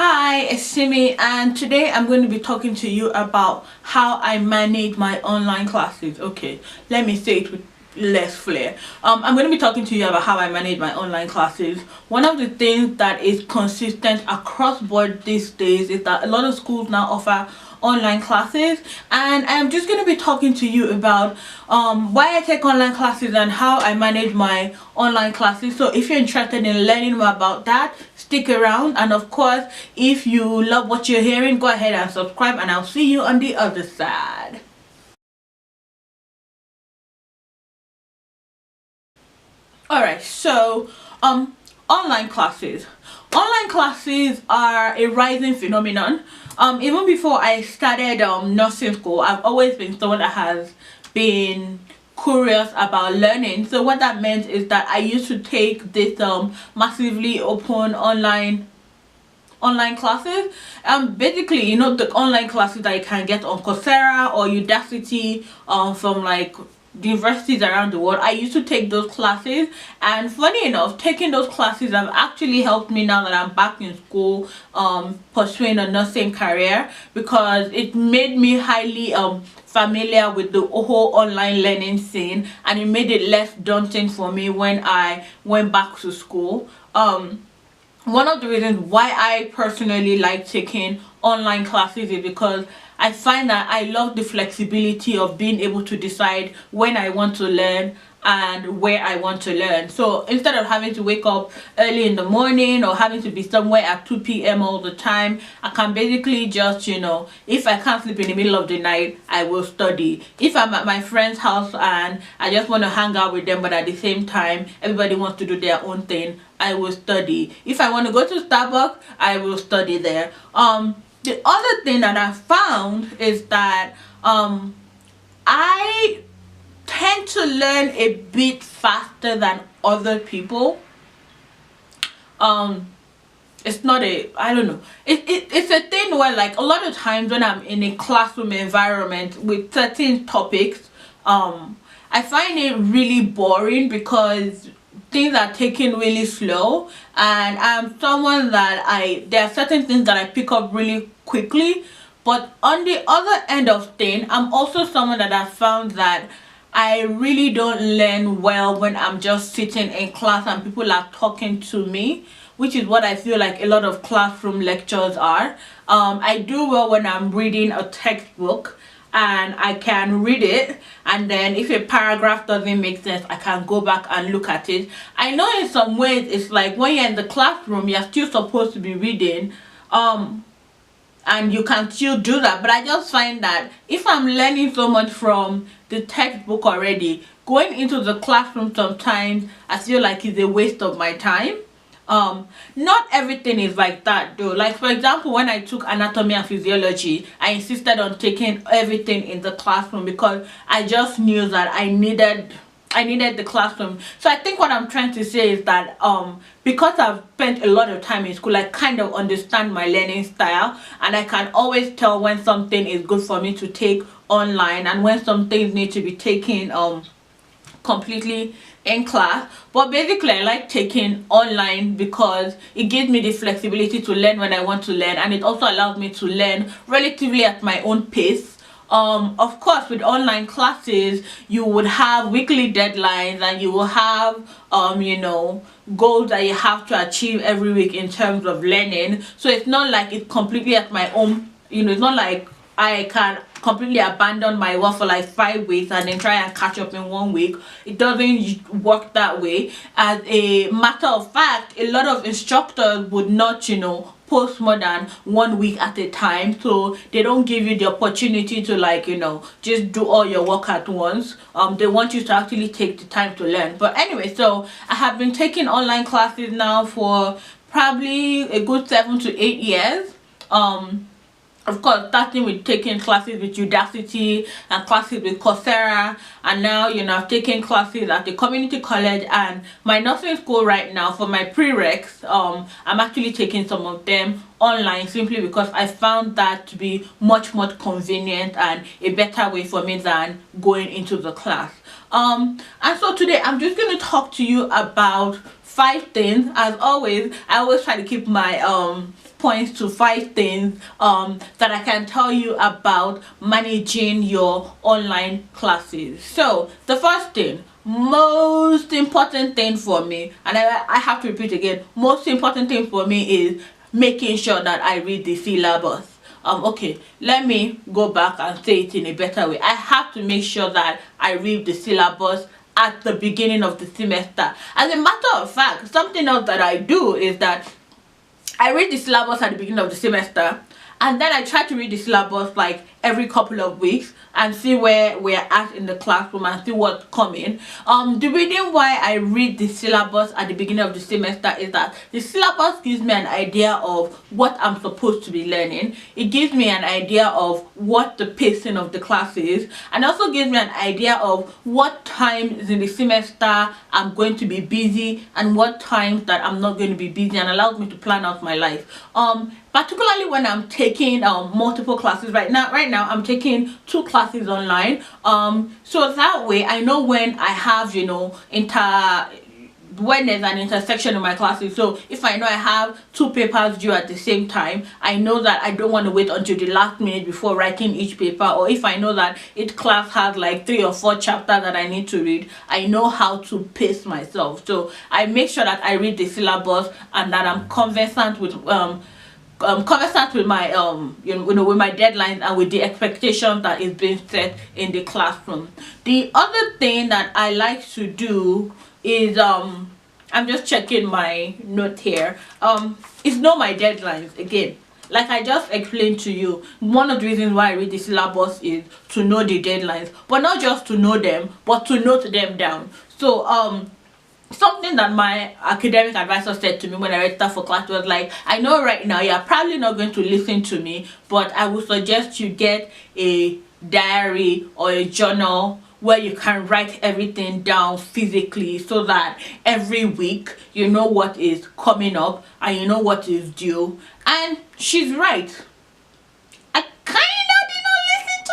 Hi, it's Sinmi, and today I'm going to be talking to you about how I manage my online classes. Okay, let me say it with less flair. I'm going to be talking to you about how I manage my online classes. One of the things that is consistent across board these days is that a lot of schools now offer online classes, and I'm just going to be talking to you about why I take online classes and how I manage my online classes. So if you're interested in learning more about that, stick around, and of course, if you love what you're hearing, go ahead and subscribe, and I'll see you on the other side. Alright, so online classes. Online classes are a rising phenomenon. Even before I started nursing school, I've always been someone that has been curious about learning. So what that meant is that I used to take this massively open online classes. Basically, the online classes that you can get on Coursera or Udacity from like universities around the world. I used to take those classes, and funny enough, taking those classes have actually helped me now that I'm back in school pursuing a nursing career, because it made me highly familiar with the whole online learning scene, and it made it less daunting for me when I went back to school. One of the reasons why I personally like taking online classes is because I find that I love the flexibility of being able to decide when I want to learn and where I want to learn. So instead of having to wake up early in the morning or having to be somewhere at 2 p.m. all the time, I can basically just, if I can't sleep in the middle of the night, I will study. If I'm at my friend's house and I just want to hang out with them, but at the same time everybody wants to do their own thing, I will study. If I want to go to Starbucks, I will study there. The other thing that I found is that I tend to learn a bit faster than other people. It's not a, I don't know, it's a thing where, like, a lot of times when I'm in a classroom environment with certain topics, I find it really boring because things are taken really slow, and I'm someone that there are certain things that I pick up really quickly. But on the other end of thing, I'm also someone that I found that I really don't learn well when I'm just sitting in class and people are talking to me, which is what I feel like a lot of classroom lectures are. I do well when I'm reading a textbook and I can read it, and then if a paragraph doesn't make sense, I can go back and look at it. I know in some ways it's like when you're in the classroom, you're still supposed to be reading, and you can still do that, but I just find that if I'm learning so much from the textbook already, going into the classroom sometimes I feel like it's a waste of my time. Not everything is like that though. Like, for example, when I took anatomy and physiology, I insisted on taking everything in the classroom because I just knew that I needed the classroom. So I think what I'm trying to say is that because I've spent a lot of time in school, I kind of understand my learning style, and I can always tell when something is good for me to take online and when some things need to be taken completely in class. But basically, I like taking online because it gives me the flexibility to learn when I want to learn, and it also allows me to learn relatively at my own pace. Of course, with online classes you would have weekly deadlines, and you will have goals that you have to achieve every week in terms of learning. So it's not like it's completely at my own, it's not like I can completely abandon my work for like 5 weeks and then try and catch up in 1 week. It doesn't work that way. As a matter of fact, a lot of instructors would not post more than 1 week at a time, so they don't give you the opportunity to, like, just do all your work at once. They want you to actually take the time to learn. But anyway, so I have been taking online classes now for probably a good 7 to 8 years. Of course, starting with taking classes with Udacity and classes with Coursera, and now I've taken classes at the community college and my nursing school right now. For my prereqs, I'm actually taking some of them online simply because I found that to be much more convenient and a better way for me than going into the class. And so today I'm just going to talk to you about 5 things. As always, I always try to keep my points to 5 things that I can tell you about managing your online classes. So the first thing, most important thing for me, and I have to repeat again, most important thing for me is making sure that I read the syllabus. Okay, let me go back and say it in a better way. I have to make sure that I read the syllabus at the beginning of the semester. As a matter of fact, something else that I do is that I read the syllabus at the beginning of the semester, and then I try to read the syllabus like every couple of weeks and see where we're at in the classroom and see what's coming. The reason why I read the syllabus at the beginning of the semester is that the syllabus gives me an idea of what I'm supposed to be learning. It gives me an idea of what the pacing of the class is, and also gives me an idea of what times in the semester I'm going to be busy and what times that I'm not going to be busy, and allows me to plan out my life. Particularly when I'm taking multiple classes. Right now I'm taking 2 classes online, so that way I know when I have, when there's an intersection in my classes. So if I know I have 2 papers due at the same time, I know that I don't want to wait until the last minute before writing each paper. Or if I know that each class has like 3 or 4 chapters that I need to read, I know how to pace myself. So I make sure that I read the syllabus and that I'm conversant with conversant with my with my deadlines and with the expectation that is being set in the classroom. The other thing that I like to do is I'm just checking my note here, is know my deadlines. Again, like I just explained to you, one of the reasons why I read the syllabus is to know the deadlines, but not just to know them, but to note them down. So something that my academic advisor said to me when I registered for class was like, I know right now you're probably not going to listen to me, but I would suggest you get a diary or a journal where you can write everything down physically, so that every week you know what is coming up and you know what is due. And she's right. I kind of did not listen to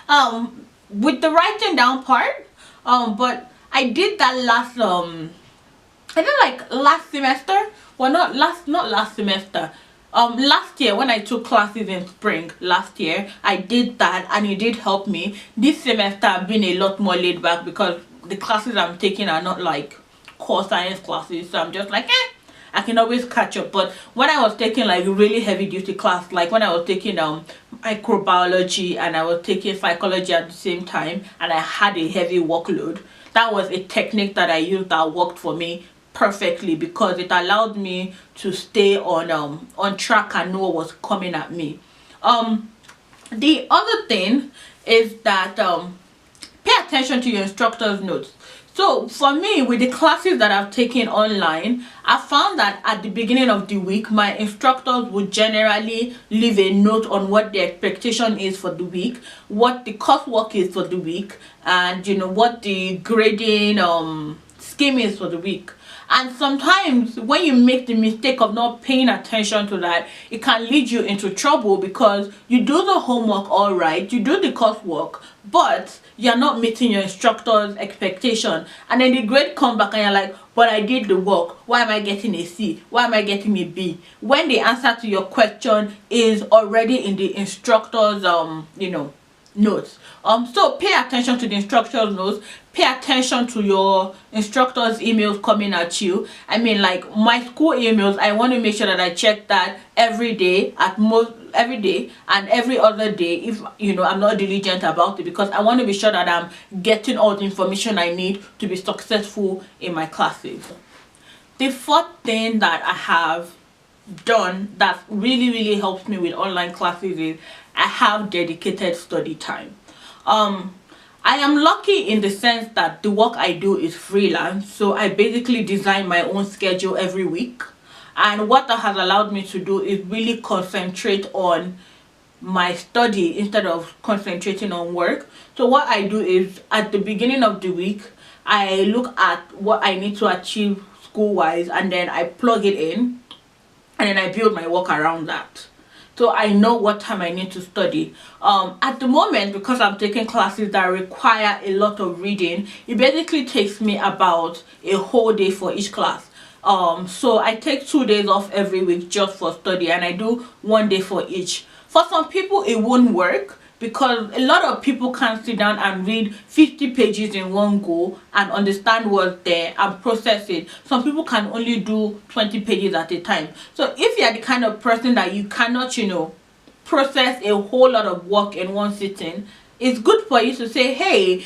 her with the writing down part, but I did that last I did like last semester. Well, not last semester. Last year when I took classes in spring last year, I did that and it did help me. This semester I've been a lot more laid back because the classes I'm taking are not like core science classes, so I'm just like I can always catch up. But when I was taking like really heavy duty class, like when I was taking microbiology and I was taking psychology at the same time, and I had a heavy workload, that was a technique that I used that worked for me perfectly, because it allowed me to stay on track and know what was coming at me. The other thing is that pay attention to your instructor's notes. So for me, with the classes that I've taken online, I found that at the beginning of the week, my instructors would generally leave a note on what the expectation is for the week, what the coursework is for the week, and what the grading scheme is for the week. And sometimes when you make the mistake of not paying attention to that, it can lead you into trouble, because you do the homework all right, you do the coursework, but you're not meeting your instructor's expectation, and then the grade come back and you're like, but I did the work, why am I getting a C, why am I getting a B, when the answer to your question is already in the instructor's notes. So pay attention to the instructor's notes, pay attention to your instructor's emails coming at you. I mean, like my school emails, I want to make sure that I check that every day, every day and every other day, if I'm not diligent about it, because I want to be sure that I'm getting all the information I need to be successful in my classes. The fourth thing that I have done that really helps me with online classes is I have dedicated study time. I am lucky in the sense that the work I do is freelance, so I basically design my own schedule every week, and what that has allowed me to do is really concentrate on my study instead of concentrating on work. So what I do is at the beginning of the week, I look at what I need to achieve school wise, and then I plug it in, and then I build my work around that. so I know what time I need to study. At the moment, because I'm taking classes that require a lot of reading, it basically takes me about a whole day for each class. So I take 2 days off every week just for study, and I do 1 day for each. For some people it won't work, because a lot of people can't sit down and read 50 pages in one go and understand what's there and process it. Some people can only do 20 pages at a time. So if you're the kind of person that you cannot, process a whole lot of work in one sitting, it's good for you to say, hey,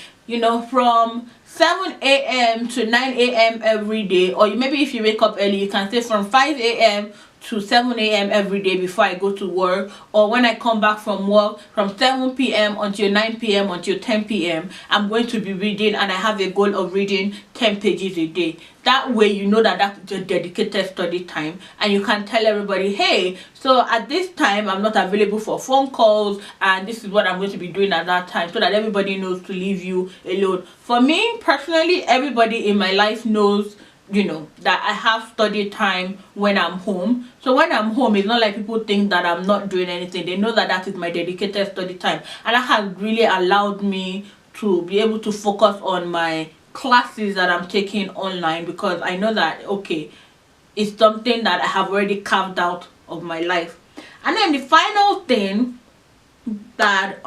from 7 a.m. to 9 a.m. every day, or maybe if you wake up early, you can say from 5 a.m. to 7 a.m. every day before I go to work, or when I come back from work, from 7 p.m. until 9 p.m. until 10 p.m. I'm going to be reading, and I have a goal of reading 10 pages a day. That way you know that that's your dedicated study time, and you can tell everybody, hey, so at this time I'm not available for phone calls, and this is what I'm going to be doing at that time, so that everybody knows to leave you alone. For me personally, everybody in my life knows that I have study time when I'm home. So when I'm home, it's not like people think that I'm not doing anything. They know that that is my dedicated study time, and that has really allowed me to be able to focus on my classes that I'm taking online, because I know that, okay, it's something that I have already carved out of my life. And then the final thing that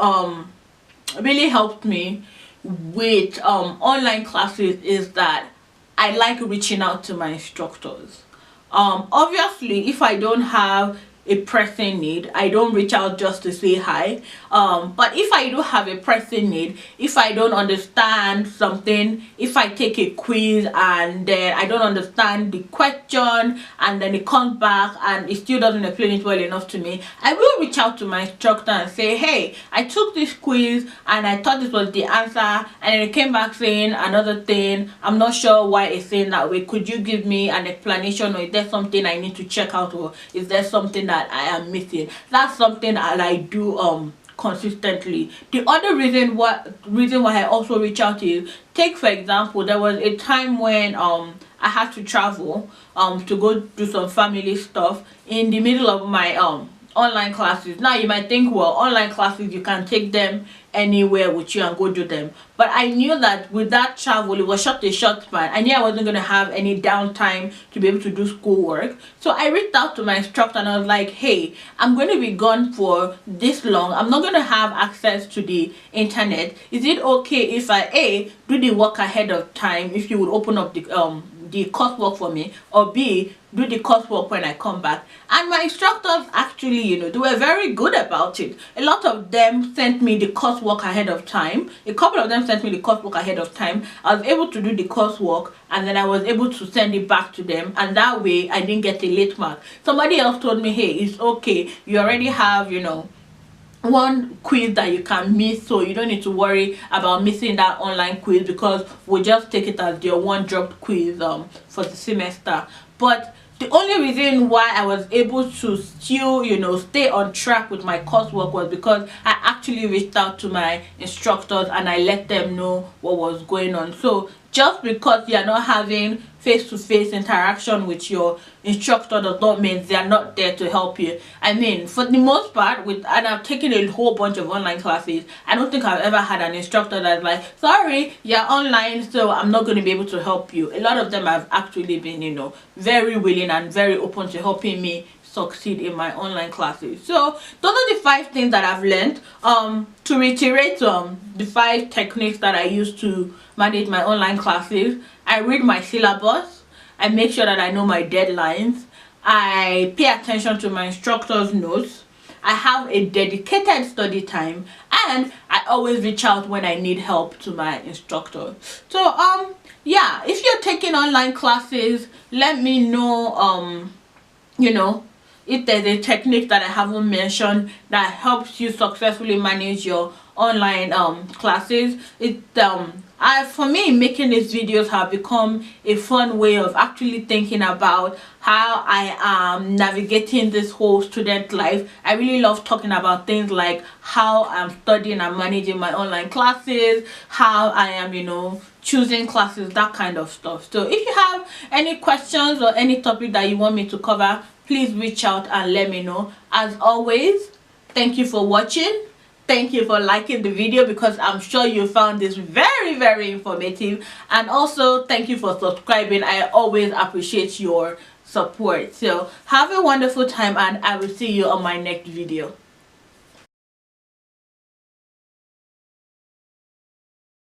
really helped me with online classes is that I like reaching out to my instructors. Obviously, if I don't have a pressing need, I don't reach out just to say hi. But if I do have a pressing need, if I don't understand something, if I take a quiz and then I don't understand the question and then it comes back and it still doesn't explain it well enough to me, I will reach out to my instructor and say, hey, I took this quiz and I thought this was the answer, and then it came back saying another thing. I'm not sure why it's saying that way. Could you give me an explanation, or is there something I need to check out, or is there something that I am missing? That's something that I do consistently. The other reason why I also reach out is, take for example, there was a time when I had to travel to go do some family stuff in the middle of my online classes. Now you might think, well, online classes, you can take them anywhere with you and go do them, but I knew that with that travel, it was short a short span. I knew I wasn't going to have any downtime to be able to do schoolwork. So I reached out to my instructor and I was like, hey, I'm going to be gone for this long, I'm not going to have access to the internet. Is it okay if I do the work ahead of time, if you would open up the coursework for me, or B, do the coursework when I come back? And my instructors actually, they were very good about it. A lot of them sent me the coursework ahead of time. A couple of them sent me the coursework ahead of time. I was able to do the coursework, and then I was able to send it back to them, and that way I didn't get a late mark. Somebody else told me, hey, it's okay, you already have, one quiz that you can miss, so you don't need to worry about missing that online quiz, because we'll just take it as your one dropped quiz for the semester. But the only reason why I was able to still stay on track with my coursework was because I actually reached out to my instructors and I let them know what was going on. So just because you're not having face-to-face interaction with your instructor does not mean they are not there to help you. I mean, for the most part, and I've taken a whole bunch of online classes, I don't think I've ever had an instructor that's like, sorry, you're online, so I'm not going to be able to help you. A lot of them have actually been, very willing and very open to helping me succeed in my online classes. So those are the 5 things that I've learned. To reiterate, the 5 techniques that I use to manage my online classes: I read my syllabus, I make sure that I know my deadlines, I pay attention to my instructor's notes, I have a dedicated study time, and I always reach out when I need help to my instructor. So yeah, if you're taking online classes, let me know if there's a technique that I haven't mentioned that helps you successfully manage your online classes. For me, making these videos have become a fun way of actually thinking about how I am navigating this whole student life. I really love talking about things like how I'm studying and managing my online classes, how I am choosing classes, that kind of stuff. So if you have any questions or any topic that you want me to cover, please reach out and let me know. As always, thank you for watching. Thank you for liking the video, because I'm sure you found this very, very informative. And also thank you for subscribing. I always appreciate your support. So have a wonderful time, and I will see you on my next video.